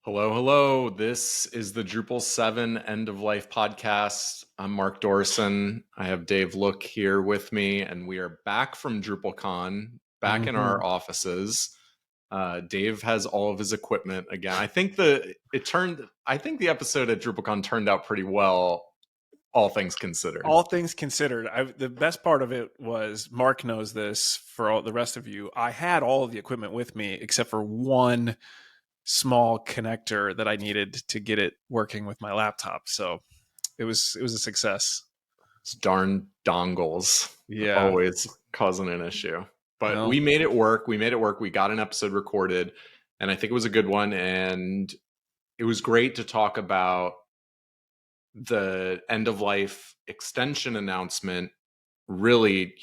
Hello, hello. This is the Drupal 7 End of Life podcast. I'm Mark Dorson. I have Dave Look here with me, and we are back from DrupalCon, back in our offices. Dave has all of his equipment again. I think the episode at DrupalCon turned out pretty well, all things considered. All things considered, the best part of it was, Mark knows this for all the rest of you, I had all of the equipment with me except for one small connector that I needed to get it working with my laptop. So it was a success. It's darn dongles. Yeah. Always causing an issue. But we made it work. We got an episode recorded, and I think it was a good one. And it was great to talk about the end of life extension announcement, really,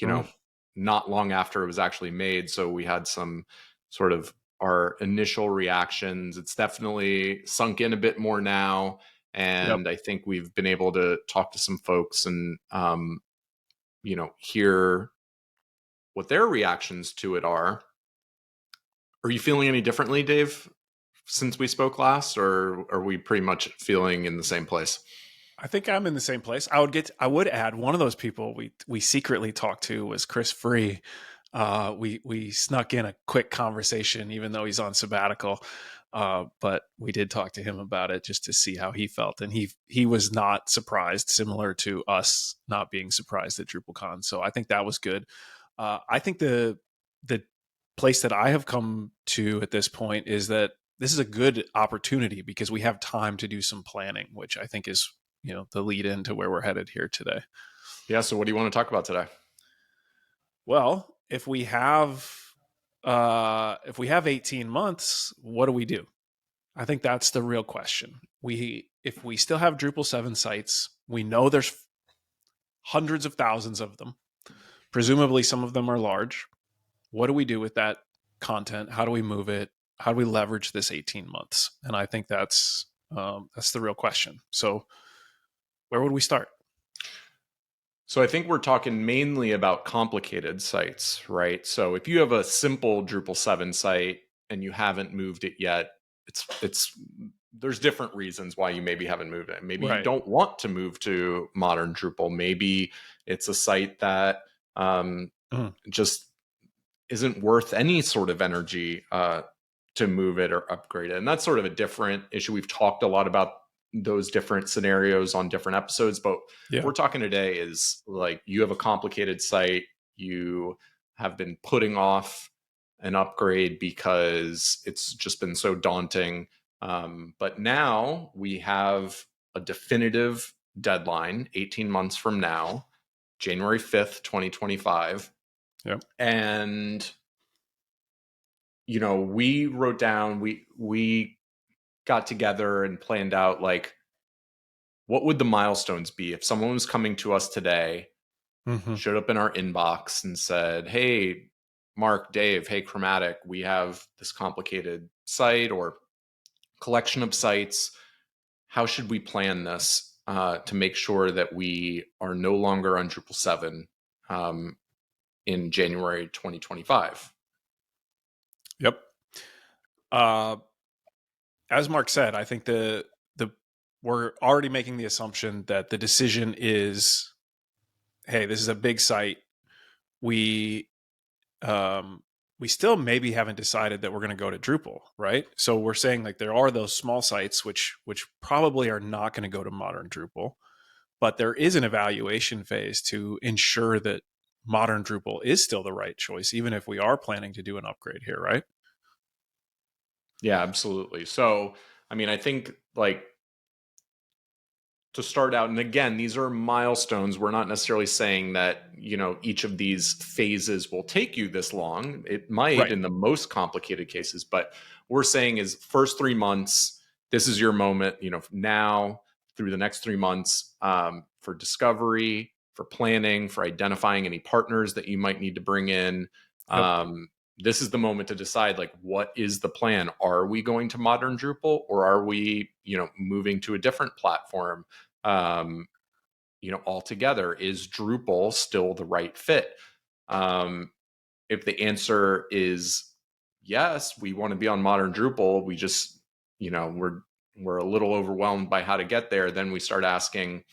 not long after it was actually made. So we had some sort of our initial reactions. It's definitely sunk in a bit more now. And I think we've been able to talk to some folks and, hear what their reactions to it are. Are you feeling any differently, Dave, since we spoke last, or are we pretty much feeling in the same place? I think I'm in the same place. I would add one of those people we secretly talked to was Chris Free. We snuck in a quick conversation, even though he's on sabbatical. But we did talk to him about it just to see how he felt, and he was not surprised, similar to us not being surprised at DrupalCon. So I think that was good. I think the place that I have come to at this point is that this is a good opportunity because we have time to do some planning, which I think is the lead into where we're headed here today. Yeah. So what do you want to talk about today? Well, if we have 18 months, what do we do? I think that's the real question. If we still have Drupal 7 sites, we know there's hundreds of thousands of them. Presumably some of them are large. What do we do with that content? How do we move it? How do we leverage this 18 months? And I think that's the real question. So where would we start? So I think we're talking mainly about complicated sites, right? So if you have a simple Drupal 7 site and you haven't moved it yet, there's different reasons why you maybe haven't moved it. Maybe you don't want to move to modern Drupal. Maybe it's a site that just isn't worth any sort of energy to move it or upgrade it. And that's sort of a different issue. We've talked a lot about those different scenarios on different episodes, but we're talking today is like you have a complicated site, you have been putting off an upgrade because it's just been so daunting. But now we have a definitive deadline, 18 months from now, January 5th, 2025. Yep. And, we wrote down, we got together and planned out, like, what would the milestones be if someone was coming to us today, showed up in our inbox and said, hey, Mark, Dave, hey, Chromatic, we have this complicated site or collection of sites. How should we plan this to make sure that we are no longer on Drupal 7 in January 2025? Yep. As Mark said, I think we're already making the assumption that the decision is, hey, this is a big site. We still maybe haven't decided that we're going to go to Drupal, right? So we're saying, like, there are those small sites which probably are not going to go to modern Drupal, but there is an evaluation phase to ensure that modern Drupal is still the right choice, even if we are planning to do an upgrade here, right? Yeah, absolutely. So, I mean, I think, like, to start out, and again, these are milestones. We're not necessarily saying that, each of these phases will take you this long. It might in the most complicated cases, but we're saying is first 3 months, this is your moment, now through the next 3 months, for discovery, for planning, for identifying any partners that you might need to bring in. This is the moment to decide, like, what is the plan? Are we going to modern Drupal, or are we, moving to a different platform? Altogether, is Drupal still the right fit? If the answer is yes, we want to be on modern Drupal, we just we're a little overwhelmed by how to get there, then we start asking,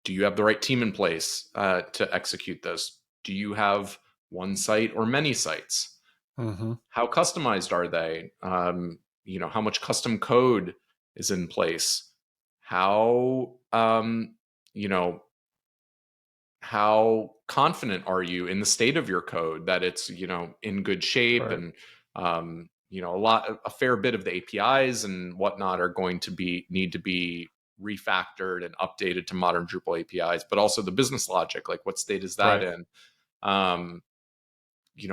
do you have the right team in place to execute this? Do you have one site or many sites? Mm-hmm. How customized are they? How much custom code is in place? How you know how confident are you in the state of your code that it's in good shape? Right. And a fair bit of the APIs and whatnot are going to need to be refactored and updated to modern Drupal APIs, but also the business logic, like what state is that Right. in? um,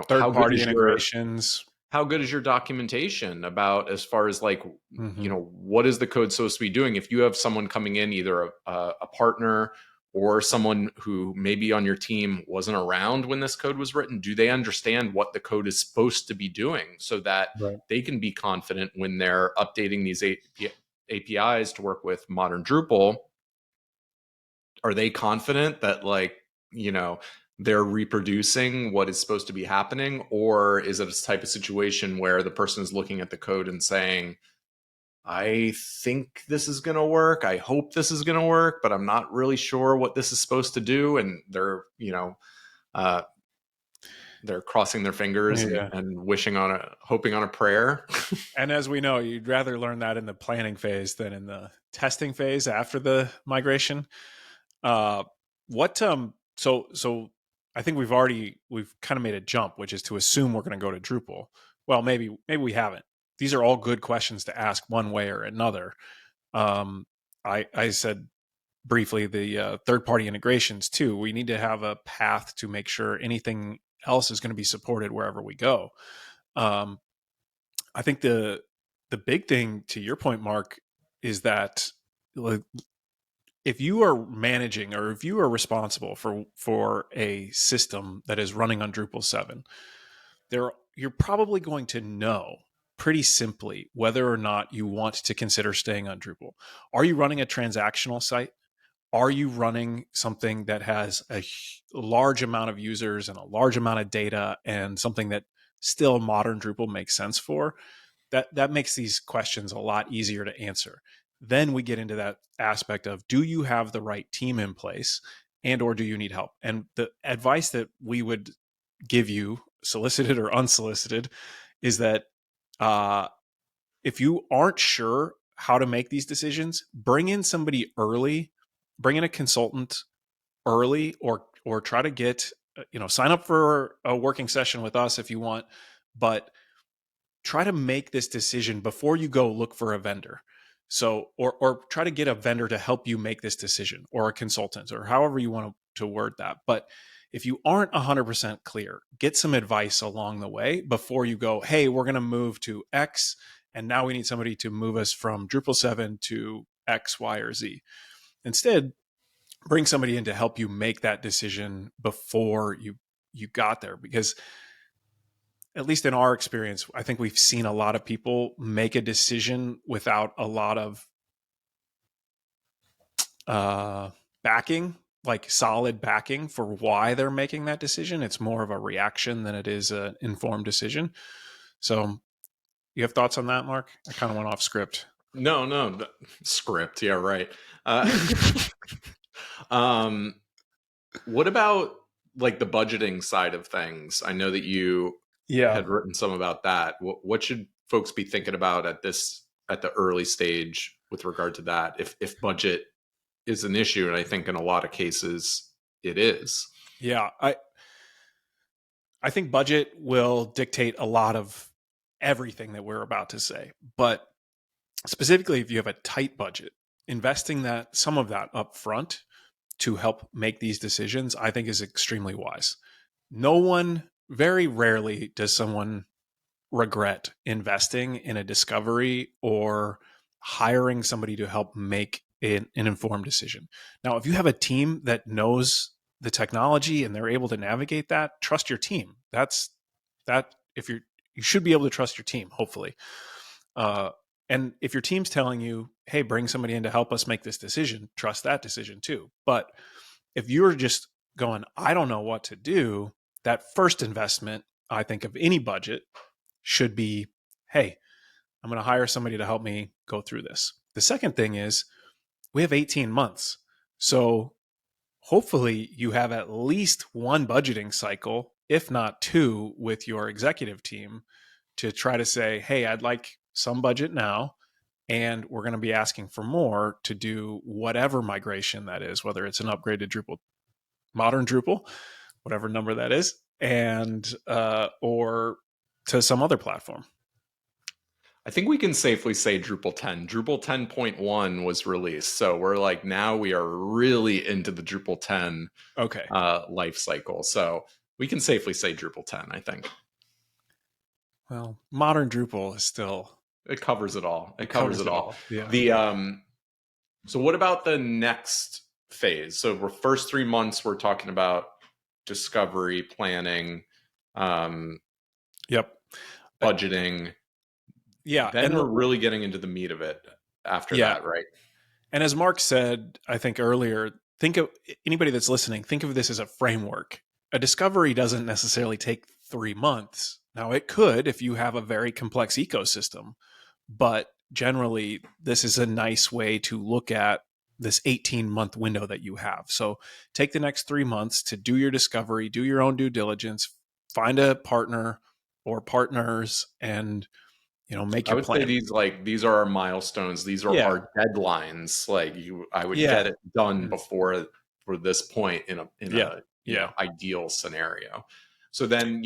Third party integrations. how good is your documentation about, as far as like, Mm-hmm. what is the code supposed to be doing? If you have someone coming in, either a partner or someone who maybe on your team wasn't around when this code was written, do they understand what the code is supposed to be doing, so that Right. they can be confident when they're updating these APIs to work with modern Drupal? Are they confident that, like, you know they're reproducing what is supposed to be happening? Or is it a type of situation where the person is looking at the code and saying, I think this is going to work, I hope this is going to work, but I'm not really sure what this is supposed to do, and uh, they're crossing their fingers and, Yeah. hoping on a prayer? And as we know, you'd rather learn that in the planning phase than in the testing phase after the migration. Uh, what so I think we've kind of made a jump, which is to assume we're going to go to Drupal. Well, maybe we haven't. These are all good questions to ask one way or another. Um, I said briefly the third party integrations too. We need to have a path to make sure anything else is going to be supported wherever we go. Um, I think the big thing, to your point, Mark, is that if you are managing or if you are responsible for a system that is running on Drupal 7, you're probably going to know pretty simply whether or not you want to consider staying on Drupal. Are you running a transactional site? Are you running something that has a large amount of users and a large amount of data, and something that still modern Drupal makes sense for? That makes these questions a lot easier to answer. Then we get into that aspect of, do you have the right team in place, and or do you need help? And the advice that we would give you, solicited or unsolicited, is that uh, if you aren't sure how to make these decisions, bring in somebody early, bring in a consultant early, or try to get sign up for a working session with us if you want, but try to make this decision before you go look for a vendor. So, or try to get a vendor to help you make this decision, or a consultant, or however you want to word that. But if you aren't 100% clear, get some advice along the way before you go, hey, we're going to move to X, and now we need somebody to move us from Drupal 7 to X, Y, or Z. Instead, bring somebody in to help you make that decision before you got there. Because at least in our experience, I think we've seen a lot of people make a decision without a lot of backing, like solid backing for why they're making that decision. It's more of a reaction than it is an informed decision. So, you have thoughts on that, Mark? I kind of went off script. No, script. Yeah, right. Uh, um, what about, like, the budgeting side of things? I know that you Yeah. had written some about that. What should folks be thinking about at the early stage with regard to that? If budget is an issue, and I think in a lot of cases it is. Yeah. I think budget will dictate a lot of everything that we're about to say. But specifically, if you have a tight budget, investing that some of that up front to help make these decisions, I think, is extremely wise. No one, very rarely does someone regret investing in a discovery or hiring somebody to help make an informed decision. Now, if you have a team that knows the technology and they're able to navigate that, trust your team. That's that. If you should be able to trust your team, hopefully. Uh, and if your team's telling you, hey, bring somebody in to help us make this decision, trust that decision too. But if you're just going, I don't know what to do, that first investment, I think, of any budget should be, hey, I'm going to hire somebody to help me go through this. The second thing is we have 18 months. So hopefully you have at least one budgeting cycle, if not two, with your executive team to try to say, hey, I'd like some budget now, and we're going to be asking for more to do whatever migration that is, whether it's an upgrade to Drupal, modern Drupal, whatever number that is, and or to some other platform. I think we can safely say Drupal 10. Drupal 10.1 was released. So we're like, now we are really into the Drupal 10 Okay. life cycle. So we can safely say Drupal 10, I think. Well, modern Drupal is still... It covers it all. It covers it all. Yeah. So what about the next phase? So we're first 3 months, we're talking about discovery, planning, Yep. budgeting. Yeah. Then we're really getting into the meat of it after that, right? And as Mark said, I think earlier, think of anybody that's listening, think of this as a framework. A discovery doesn't necessarily take 3 months. Now, it could if you have a very complex ecosystem, but generally, this is a nice way to look at this 18-month window that you have. So take the next 3 months to do your discovery, do your own due diligence, find a partner or partners, and make your plan. I would say these are our milestones. These are our deadlines. Like I would get it done before for this point in a ideal scenario. So then,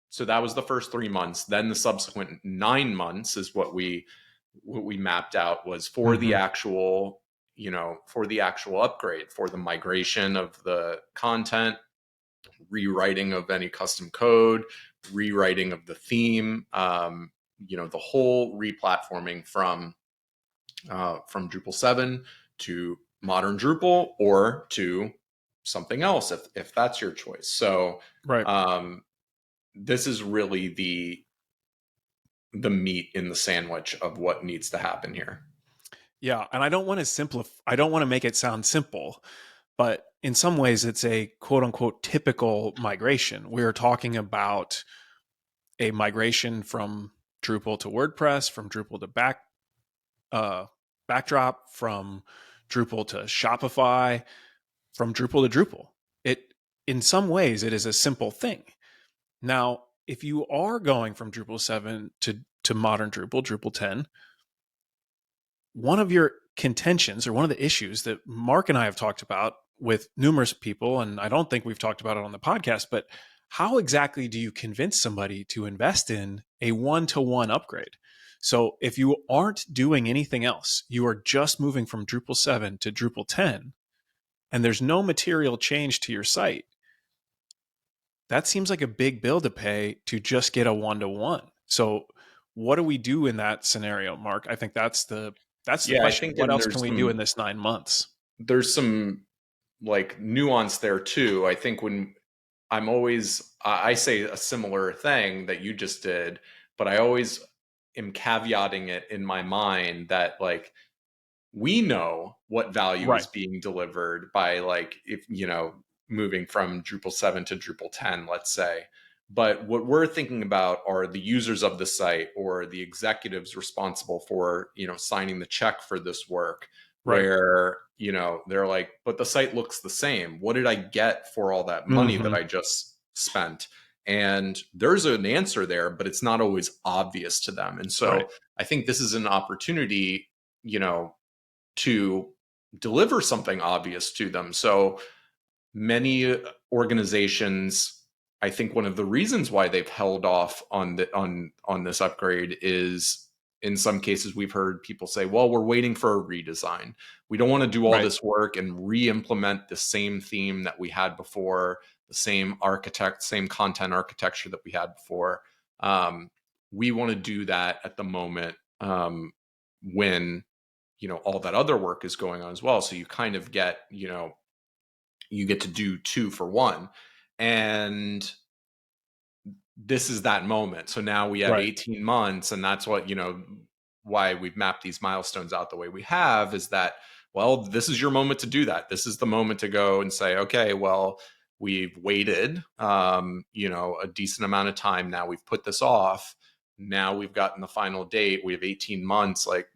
so that was the first 3 months. Then the subsequent 9 months is what we mapped out was for the actual, for the actual upgrade, for the migration of the content, rewriting of any custom code, rewriting of the theme, the whole replatforming from Drupal 7 to modern Drupal or to something else if that's your choice. So this is really the meat in the sandwich of what needs to happen here. Yeah, and I don't want to simplify. I don't want to make it sound simple, but in some ways it's a quote unquote typical migration. We're talking about a migration from Drupal to WordPress, from Drupal to Backdrop, from Drupal to Shopify, from Drupal to Drupal. In some ways, it is a simple thing. Now, if you are going from Drupal 7 to modern Drupal, Drupal 10, one of your contentions or one of the issues that Mark and I have talked about with numerous people, and I don't think we've talked about it on the podcast, but how exactly do you convince somebody to invest in a one-to-one upgrade? So if you aren't doing anything else, you are just moving from Drupal 7 to Drupal 10, and there's no material change to your site, that seems like a big bill to pay to just get a one-to-one. So what do we do in that scenario, Mark? I think that's the question. What else can we do in this 9 months? There's some nuance there too. I think when I say a similar thing that you just did, but I always am caveating it in my mind that we know what value is being delivered by if moving from Drupal 7 to Drupal 10, let's say. But what we're thinking about are the users of the site or the executives responsible for, signing the check for this work, where, they're like, but the site looks the same. What did I get for all that money that I just spent? And there's an answer there, but it's not always obvious to them. And so I think this is an opportunity, to deliver something obvious to them. So many organizations, I think one of the reasons why they've held off on this upgrade is, in some cases, we've heard people say, well, we're waiting for a redesign. We don't want to do all this work and re-implement the same theme that we had before, the same content architecture that we had before. We want to do that at the moment when, all that other work is going on as well. So you kind of get, you get to do 2 for 1. And this is that moment. So now we have 18 months, and that's what, why we've mapped these milestones out the way we have, is that, well, this is your moment to do that. This is the moment to go and say, okay, well, we've waited, a decent amount of time now. We've put this off. now we've gotten the final date, we have 18 months, like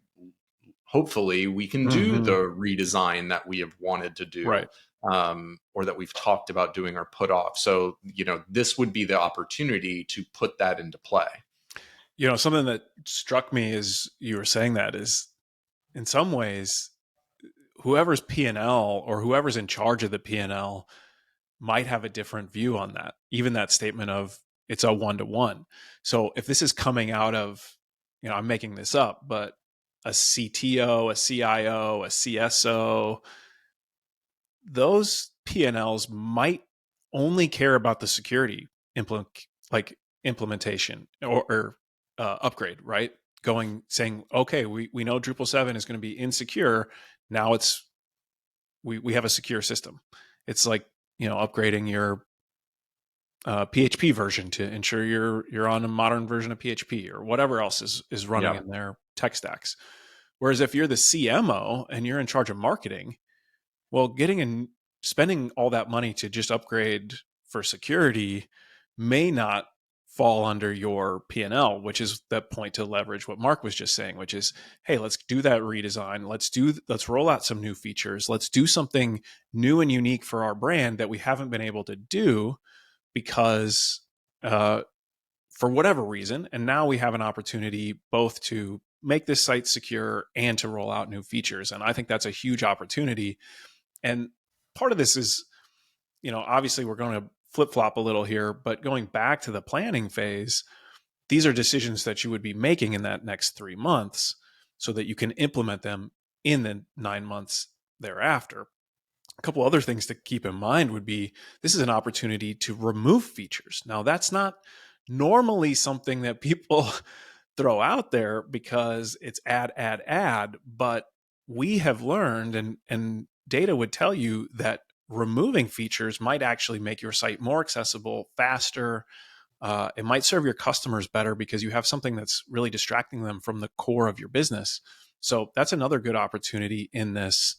hopefully we can do Mm-hmm. the redesign that we have wanted to do, Right. or that we've talked about doing or put off. So, this would be the opportunity to put that into play. Something that struck me as you were saying that is, in some ways, whoever's P&L or whoever's in charge of the P&L might have a different view on that. Even that statement of it's a one-to-one. So if this is coming out of, I'm making this up, but a CTO, a CIO, a CSO, those P&Ls might only care about the security implementation or upgrade, right? Saying, okay, we know Drupal 7 is going to be insecure. Now we have a secure system. It's like, upgrading your PHP version to ensure you're on a modern version of PHP or whatever else is running Yeah. in their tech stacks. Whereas if you're the CMO and you're in charge of marketing, well, getting and spending all that money to just upgrade for security may not fall under your P&L, which is that point to leverage what Mark was just saying, which is, hey, let's do that redesign. Let's roll out some new features. Let's do something new and unique for our brand that we haven't been able to do because for whatever reason. And now we have an opportunity both to make this site secure and to roll out new features. And I think that's a huge opportunity. And part of this is, obviously we're going to flip flop a little here, but going back to the planning phase, these are decisions that you would be making in that next 3 months so that you can implement them in the 9 months thereafter. A couple other things to keep in mind would be this is an opportunity to remove features. Now, that's not normally something that people throw out there because it's add, but we have learned and data would tell you that removing features might actually make your site more accessible, faster. It might serve your customers better because you have something that's really distracting them from the core of your business. So that's another good opportunity in this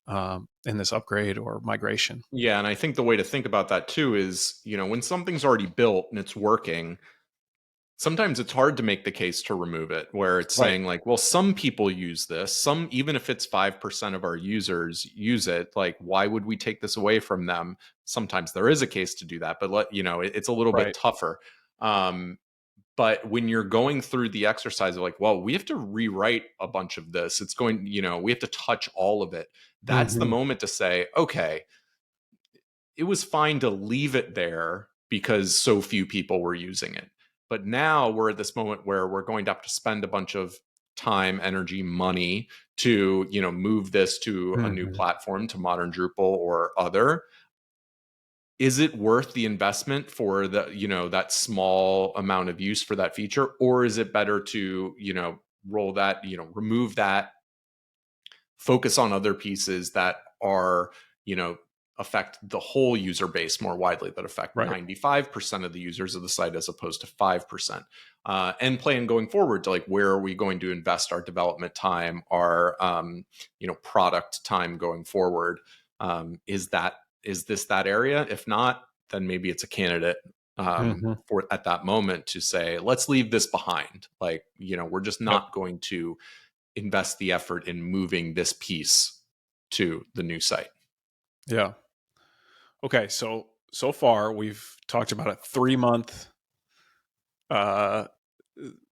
upgrade or migration. Yeah. And I think the way to think about that too is, when something's already built and it's working, sometimes it's hard to make the case to remove it, where it's Right. saying like, well, some people use this, some, even if it's 5% of our users use it, like, why would we take this away from them? Sometimes there is a case to do that, but it's a little bit Right. tougher. But when you're going through the exercise of like, well, we have to rewrite a bunch of this, it's going, we have to touch all of it. That's the Mm-hmm. moment to say, okay, it was fine to leave it there because so few people were using it. But now we're at this moment where we're going to have to spend a bunch of time, energy, money to, move this to a new Mm-hmm. platform, to modern Drupal or other. Is it worth the investment for that small amount of use for that feature? Or is it better to, roll that, remove that, focus on other pieces that are, affect the whole user base more widely, that affect Right. 95% of the users of the site as opposed to 5%, and plan going forward to like, where are we going to invest our development time, our product time going forward? Is this that area? If not, then maybe it's a candidate Mm-hmm. for at that moment to say, let's leave this behind. Like, we're just Yep. not going to invest the effort in moving this piece to the new site. Yeah. Okay. So far we've talked about a 3 month, uh,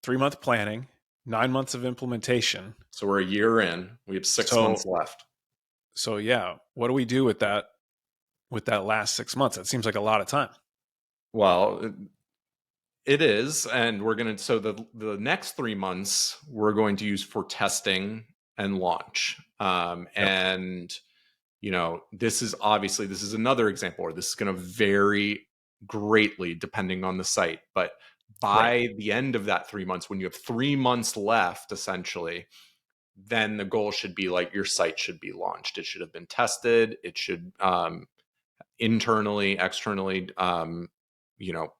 3 month planning, 9 months of implementation. So we're a year in, we have 6 months So left. so yeah, what do we do with that last 6 months? That seems like a lot of time. Well, it is, and we're going to, so the next 3 months we're going to use for testing and launch. Yep. And this is another example where this is going to vary greatly depending on the site. But Right. by the end of that 3 months, when you have 3 months left, essentially, then the goal should be like, your site should be launched. It should have been tested. It should, internally, externally,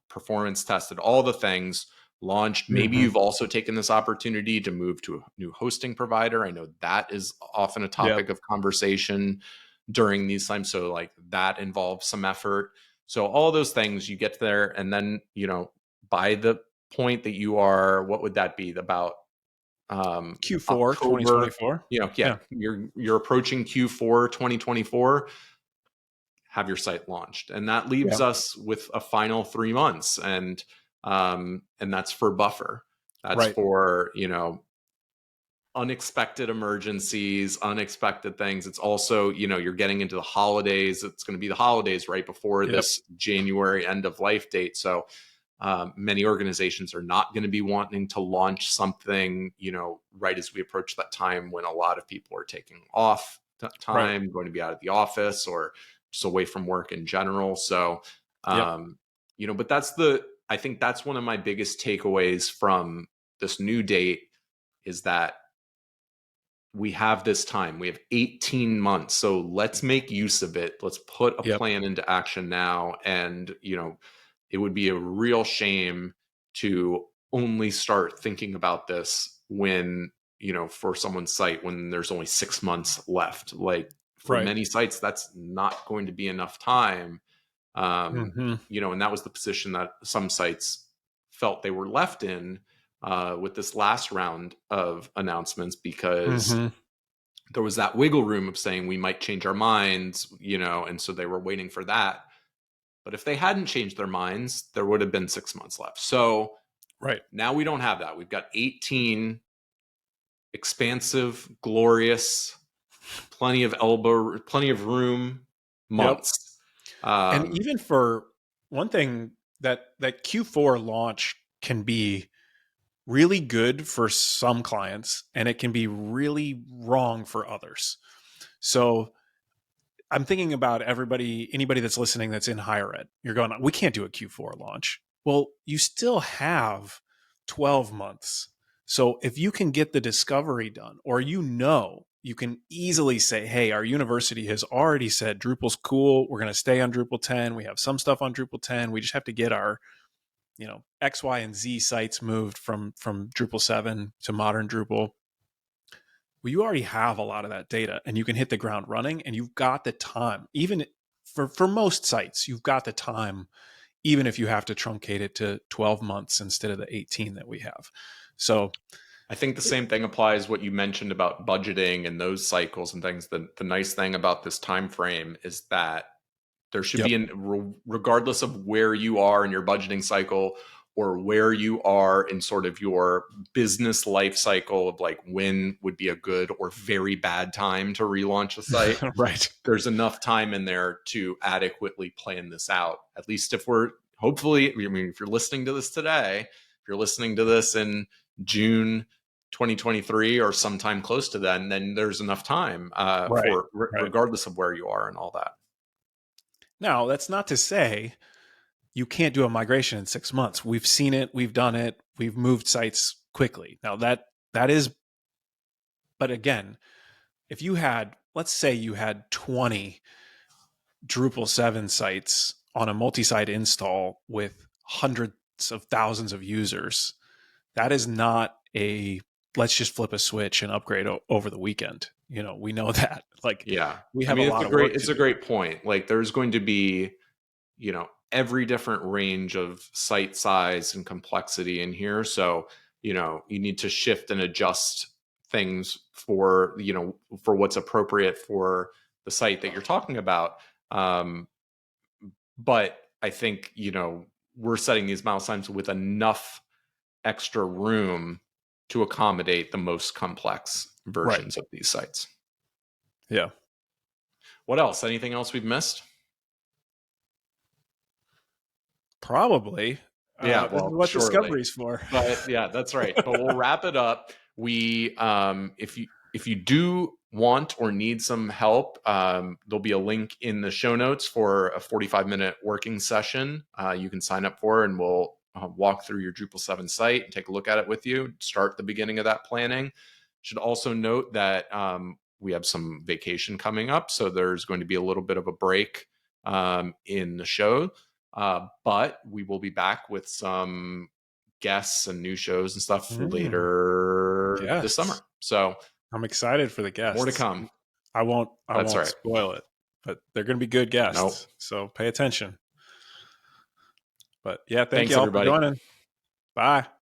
performance tested, all the things, launched. Maybe Mm-hmm. you've also taken this opportunity to move to a new hosting provider. I know that is often a Yep. topic of conversation during these times. So like, that involves some effort. So all those things, you get there, and then, by the point that you are, what would that be? About Q4 October, 2024. yeah, Yeah. you're approaching Q4 2024, have your site launched. And that leaves Yeah. us with a final 3 months. And that's for buffer. That's Right. for, unexpected emergencies, unexpected things. It's also, you're getting into the holidays. It's going to be the holidays right before Yep. this January end of life date. So many organizations are not going to be wanting to launch something, right as we approach that time when a lot of people are taking off Right. time, going to be out of the office or just away from work in general. So, Yep. but I think that's one of my biggest takeaways from this new date is that we have this time. We have 18 months. So let's make use of it. Let's put a Yep. plan into action now. And, it would be a real shame to only start thinking about this when, for someone's site, when there's only 6 months left. Like for Right. many sites, that's not going to be enough time. Mm-hmm. And that was the position that some sites felt they were left in with this last round of announcements because Mm-hmm. there was that wiggle room of saying we might change our minds, and so they were waiting for that. But if they hadn't changed their minds, there would have been 6 months left. So Right. now we don't have that. We've got 18 expansive, glorious, plenty of room Yep. months. And Um, even for one thing, that Q4 launch can be really good for some clients and it can be really wrong for others. So I'm thinking about anybody that's listening that's in higher ed. You're going, we can't do a Q4 launch. Well, you still have 12 months. So if you can get the discovery done, or you can easily say, hey, our university has already said Drupal's cool. We're going to stay on Drupal 10. We have some stuff on Drupal 10. We just have to get our, X, Y, and Z sites moved from Drupal 7 to modern Drupal. Well, you already have a lot of that data and you can hit the ground running and you've got the time. Even for most sites, you've got the time, even if you have to truncate it to 12 months instead of the 18 that we have. So I think the same thing applies what you mentioned about budgeting and those cycles and things. The nice thing about this time frame is that there should yep. be regardless of where you are in your budgeting cycle or where you are in sort of your business life cycle of like when would be a good or very bad time to relaunch a site. Right. There's enough time in there to adequately plan this out. At least if we're hopefully, if you're listening to this today, if you're listening to this in June 2023 or sometime close to then there's enough time Right. Right. regardless of where you are and all that. Now, that's not to say you can't do a migration in 6 months. We've seen it, we've done it, we've moved sites quickly. Now that is, but again, if you had, let's say you had 20 Drupal 7 sites on a multi-site install with hundreds of thousands of users, that is not a let's just flip a switch and upgrade over the weekend. We know that. Like, Yeah. we have a lot of work to It's a do. great point. Like there's going to be, every different range of site size and complexity in here. So, you need to shift and adjust things for what's appropriate for the site that you're talking about. Um, but I think, we're setting these milestones with enough extra room to accommodate the most complex Right. versions of these sites. Yeah. What else? Anything else we've missed? Probably. Yeah, This is well, what surely. Discovery's for. But yeah, that's right. But we'll wrap it up. We if you do want or need some help, there'll be a link in the show notes for a 45-minute working session you can sign up for, and we'll walk through your Drupal 7 site and take a look at it with you, start the beginning of that planning. Should also note that we have some vacation coming up, so there's going to be a little bit of a break in the show. But we will be back with some guests and new shows and stuff later this summer. Yes. So I'm excited for the guests. more to come. I won't That's right. spoil it, but they're going to be good guests. Nope. So pay attention. But yeah, thank Thanks, you all for everybody. joining. Bye.